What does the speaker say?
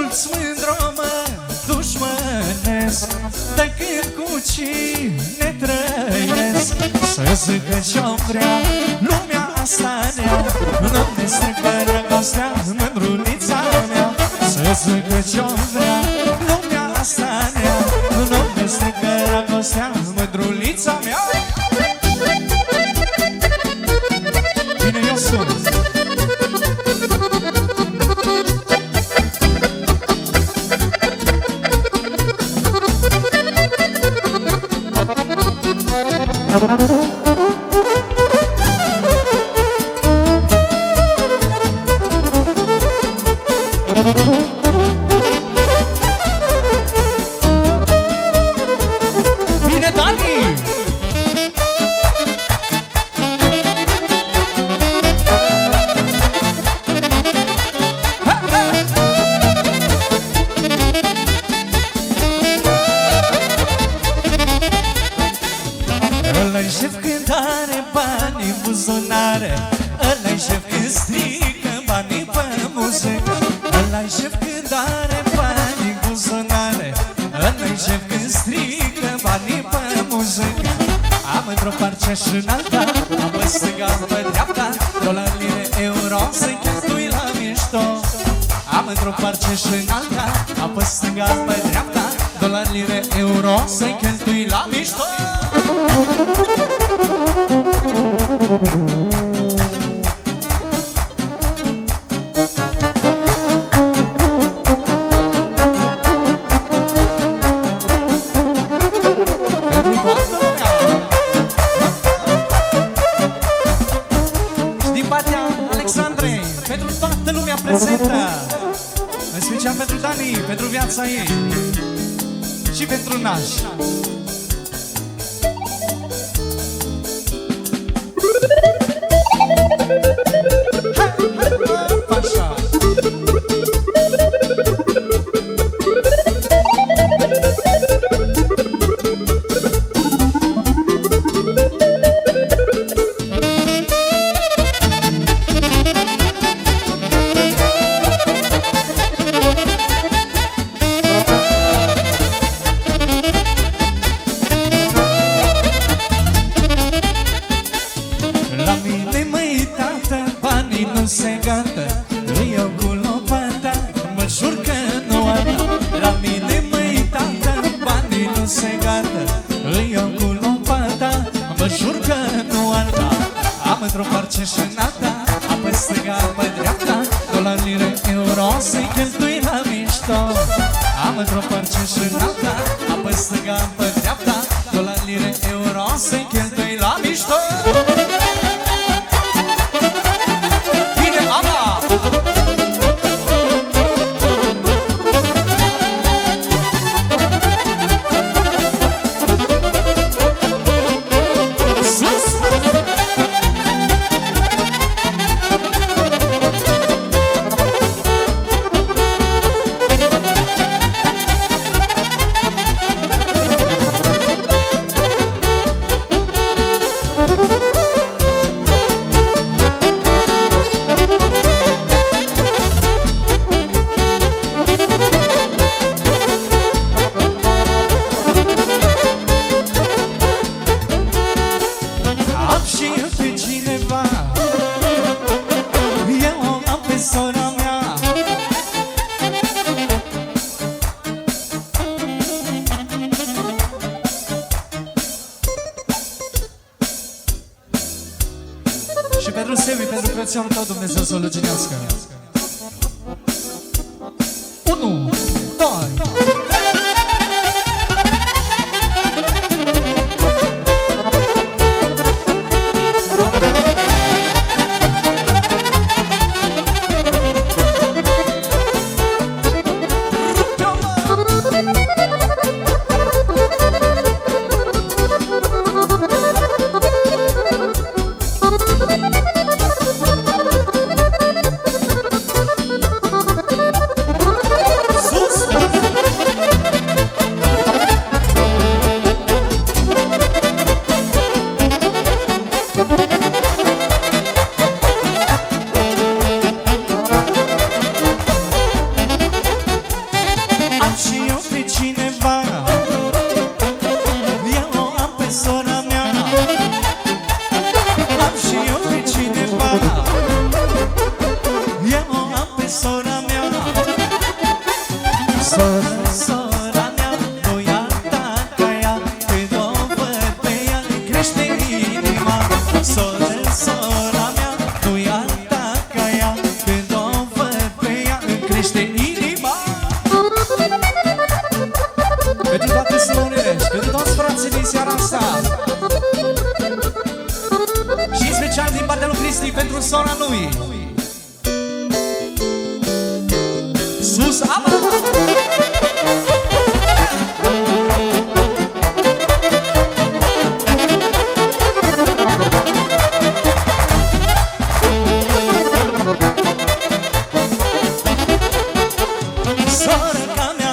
mulți mândro mă dușmănesc, de când cu cine trăiesc. Să zică ce-o vrea lumea asta nea, nu ne strică dragostea, mândrulița mea. Să zică ce-o vrea lumea asta nea, nu ne strică dragostea, mândrulița mea. Bine, eu sunt. Bine, Dani! Ăla-i șef când are bani în buzunare, ăla-i șef când strică banii pe muzică. Ăla-i șef când are bani în buzunare, ăla-i șef când strică banii pe muzică. Am într-o parte și în alta, am pe stânga, pe dreapta, dolari, lire, euro, să-i cheltui la mișto. Am într-o parte și în alta, am pe stânga, pe dreapta, dolari, lire, euro, să-i cheltui la mișto. Și din partea Alexandrei, pentru toată lumea prezentă, în special pentru Dani, pentru viața ei și pentru Naș. Așa. La mine, măi, tată, banii nu se gata, îi iau cu lopata, mă jur că nu arda. La mine, măi, tată, banii nu se gata, îi iau cu lopata, mă jur că nu arda. Am într-o parce și în alta, am pe stânga, pe dreapta, dolari, lire, euro, să-i cheltui la mișto. Am într-o parce și în alta, am pe stânga, pe dreapta, dolari, lire, euro, să-i cheltui la mișto. Și pentru Sevi, pentru frățiorul tău, Dumnezeu să o lucinească. 1, 2. Sora mea, nu ia ta ca ea, când o văd pe ea îmi crește inima. Sora mea, nu ia ta ca ea, când o văd pe ea îmi crește inima. Pentru toate surorile și pentru toți frații din seara asta. Și special din partea lui Cristi pentru sora lui. Sus, ama! Sora mea,